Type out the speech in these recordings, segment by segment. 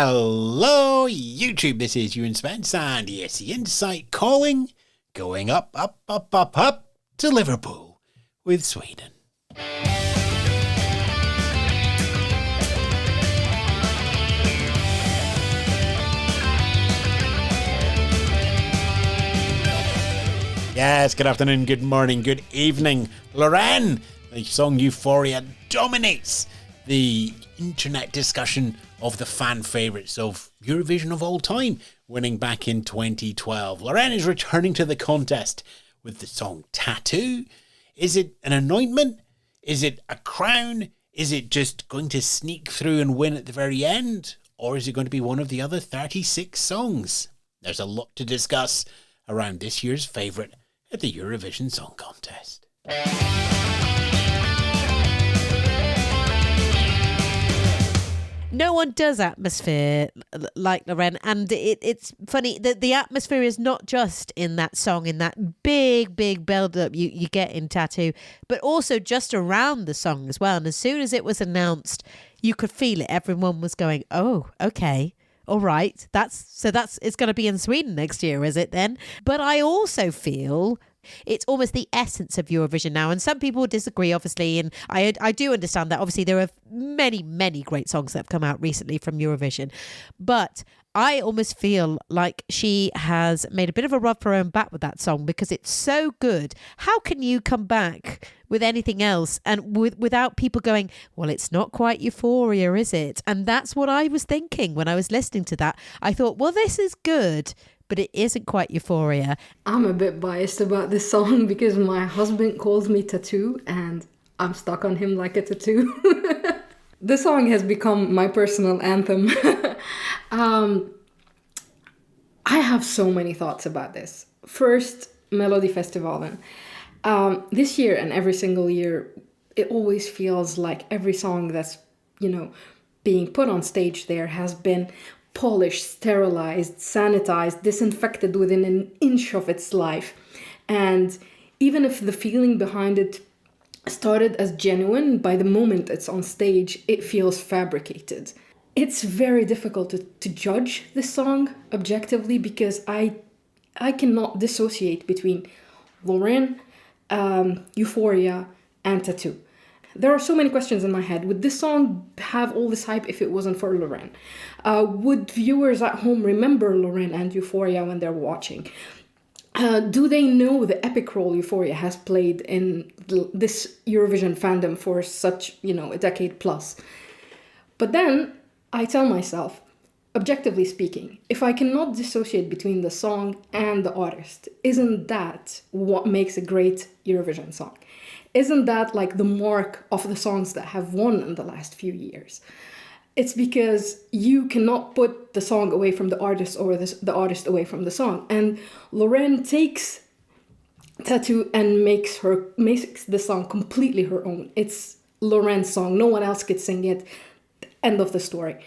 Hello, YouTube. This is Ewan Spence and ESC Insight calling, going up to Liverpool with Sweden. Yes, good afternoon, good morning, good evening. Loreen, the song Euphoria dominates the internet discussion of the fan favourites of Eurovision of all time, winning back in 2012. Loreen is returning to the contest with the song Tattoo. Is it an anointment? Is it a crown? Is it just going to sneak through and win at the very end? Or is it going to be one of the other 36 songs? There's a lot to discuss around this year's favourite at the Eurovision Song Contest. No one does atmosphere like Loreen, and it's funny that the atmosphere is not just in that song, in that big build-up you get in Tattoo, but also just around the song as well. And as soon as it was announced, you could feel it. Everyone was going, oh, okay. All right, it's going to be in Sweden next year, is it then? But I also feel it's almost the essence of Eurovision now. And some people disagree, obviously. And I do understand that. Obviously, there are many great songs that have come out recently from Eurovision. But I almost feel like she has made a bit of a rub for her own back with that song because it's so good. How can you come back with anything else and without people going, well, it's not quite Euphoria, is it? And that's what I was thinking when I was listening to that. I thought, well, this is good, but it isn't quite Euphoria. I'm a bit biased about this song because my husband calls me Tattoo and I'm stuck on him like a tattoo. The song has become my personal anthem. I have so many thoughts about this. First, Melodifestivalen. This year and every single year, it always feels like every song that's, being put on stage there has been polished, sterilized, sanitized, disinfected within an inch of its life. And even if the feeling behind it started as genuine, by the moment it's on stage, it feels fabricated. It's very difficult to judge this song objectively because I cannot dissociate between Loreen, Euphoria, and Tattoo. There are so many questions in my head. Would this song have all this hype if it wasn't for Loreen? Would viewers at home remember Loreen and Euphoria when they're watching? Do they know the epic role Euphoria has played in this Eurovision fandom for such, a decade plus? But then I tell myself, objectively speaking, if I cannot dissociate between the song and the artist, isn't that what makes a great Eurovision song? Isn't that like the mark of the songs that have won in the last few years? It's because you cannot put the song away from the artist or the artist away from the song. And Loreen takes Tattoo and makes the song completely her own. It's Loreen's song. No one else could sing it. End of the story.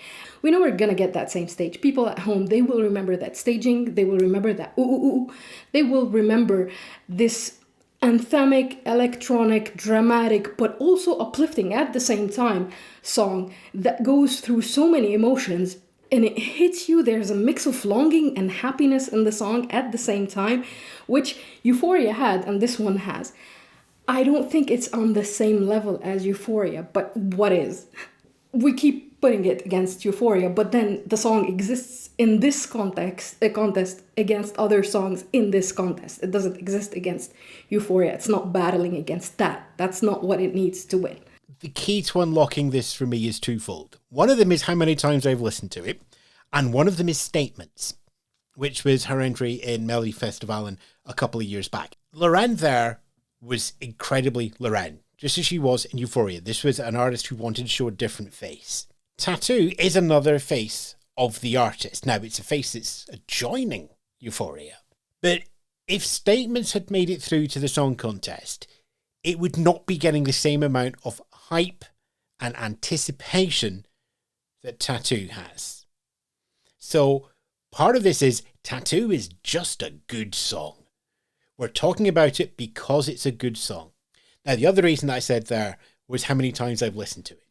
We know we're gonna get that same stage. People at home, they will remember that staging. They will remember that ooh, ooh, ooh. They will remember this anthemic, electronic, dramatic, but also uplifting at the same time song that goes through so many emotions and it hits you. There's a mix of longing and happiness in the song at the same time, which Euphoria had and this one has. I don't think it's on the same level as Euphoria, but what is? We keep putting it against Euphoria, but then the song exists in this contest against other songs in this contest. It doesn't exist against Euphoria. It's not battling against that. That's not what it needs to win. The key to unlocking this for me is twofold. One of them is how many times I've listened to it, and one of them is Statements, which was her entry in Melodifestivalen a couple of years back. Loreen there was incredibly Loreen, just as she was in Euphoria. This was an artist who wanted to show a different face. Tattoo is another face of the artist. Now, it's a face that's adjoining Euphoria. But if Statements had made it through to the song contest, it would not be getting the same amount of hype and anticipation that Tattoo has. So part of this is Tattoo is just a good song. We're talking about it because it's a good song. Now, the other reason I said there was how many times I've listened to it.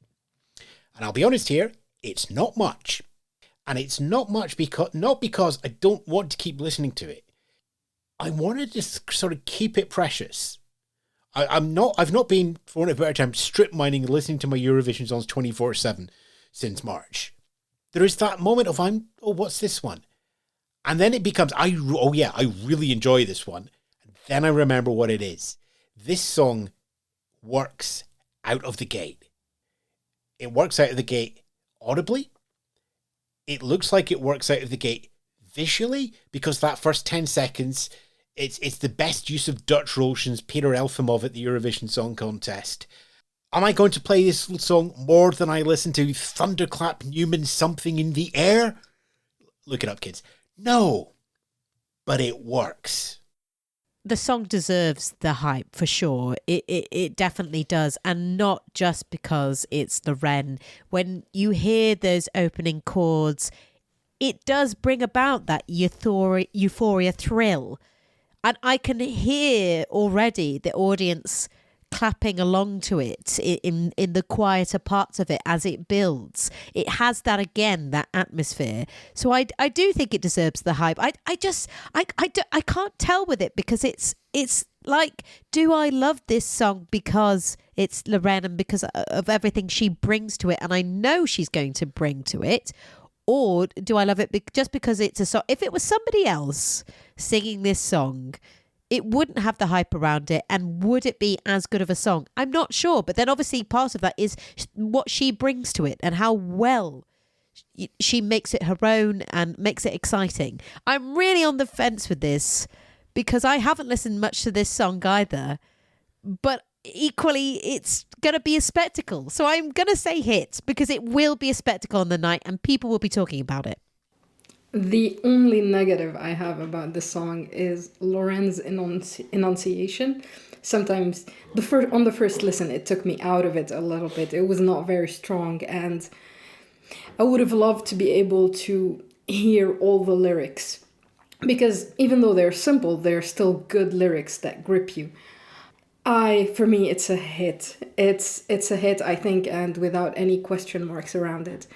And I'll be honest here, it's not much. And it's not because I don't want to keep listening to it. I wanted to sort of keep it precious. I've not been, for want of a better term, strip mining and listening to my Eurovision songs 24/7 since March. There is that moment of what's this one? And then it becomes, I really enjoy this one. And then I remember what it is. This song works out of the gate. It works out of the gate audibly. It looks like it works out of the gate visually, because that first 10 seconds, it's the best use of Dutch Roosjen's Peter Elfimov at the Eurovision Song Contest. Am I going to play this song more than I listen to Thunderclap Newman's Something in the Air? Look it up, kids. No, but it works. The song deserves the hype for sure. It definitely does. And not just because it's Loreen. When you hear those opening chords, it does bring about that euphoria thrill. And I can hear already the audience clapping along to it in the quieter parts of it as it builds. It has that again, that atmosphere. So I do think it deserves the hype. I can't tell with it, because it's like, do I love this song because it's Loreen and because of everything she brings to it, and I know she's going to bring to it? Or do I love it just because it's a song? If it was somebody else singing this song, it wouldn't have the hype around it. And would it be as good of a song? I'm not sure. But then obviously part of that is what she brings to it and how well she makes it her own and makes it exciting. I'm really on the fence with this, because I haven't listened much to this song either. But equally, it's going to be a spectacle. So I'm going to say hit, because it will be a spectacle on the night and people will be talking about it. The only negative I have about this song is Loreen's enunciation. Sometimes on the first listen, it took me out of it a little bit. It was not very strong, and I would have loved to be able to hear all the lyrics, because even though they're simple, they're still good lyrics that grip you. For me, it's a hit. It's a hit, I think, and without any question marks around it.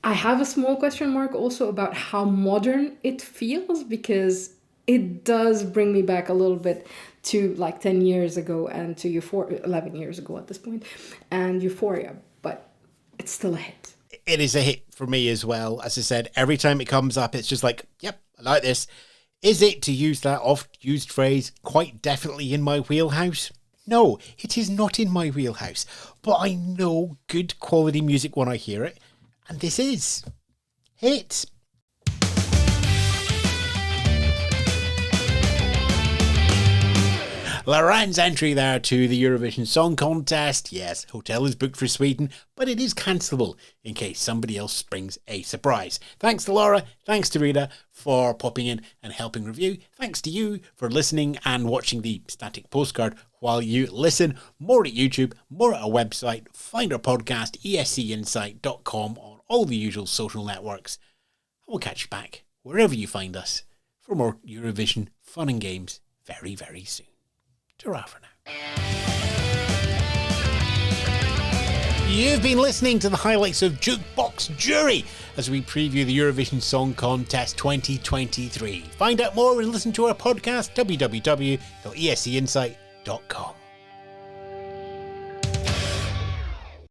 I have a small question mark also about how modern it feels, because it does bring me back a little bit to like 10 years ago and to Euphoria, 11 years ago at this point, and Euphoria, but it's still a hit. It is a hit for me as well. As I said, every time it comes up, it's just like, yep, I like this. Is it, to use that oft-used phrase, quite definitely in my wheelhouse? No, it is not in my wheelhouse, but I know good quality music when I hear it. And this is hit. Loreen's entry there to the Eurovision Song Contest. Yes, hotel is booked for Sweden, but it is cancelable in case somebody else brings a surprise. Thanks to Laura, thanks to Rita for popping in and helping review. Thanks to you for listening and watching the static postcard while you listen. More at YouTube, more at our website. Find our podcast, escinsight.com, on all the usual social networks. And we'll catch you back wherever you find us for more Eurovision fun and games very, very soon. Ta-ra for now. You've been listening to the highlights of Jukebox Jury as we preview the Eurovision Song Contest 2023. Find out more and listen to our podcast, www.escinsight.com.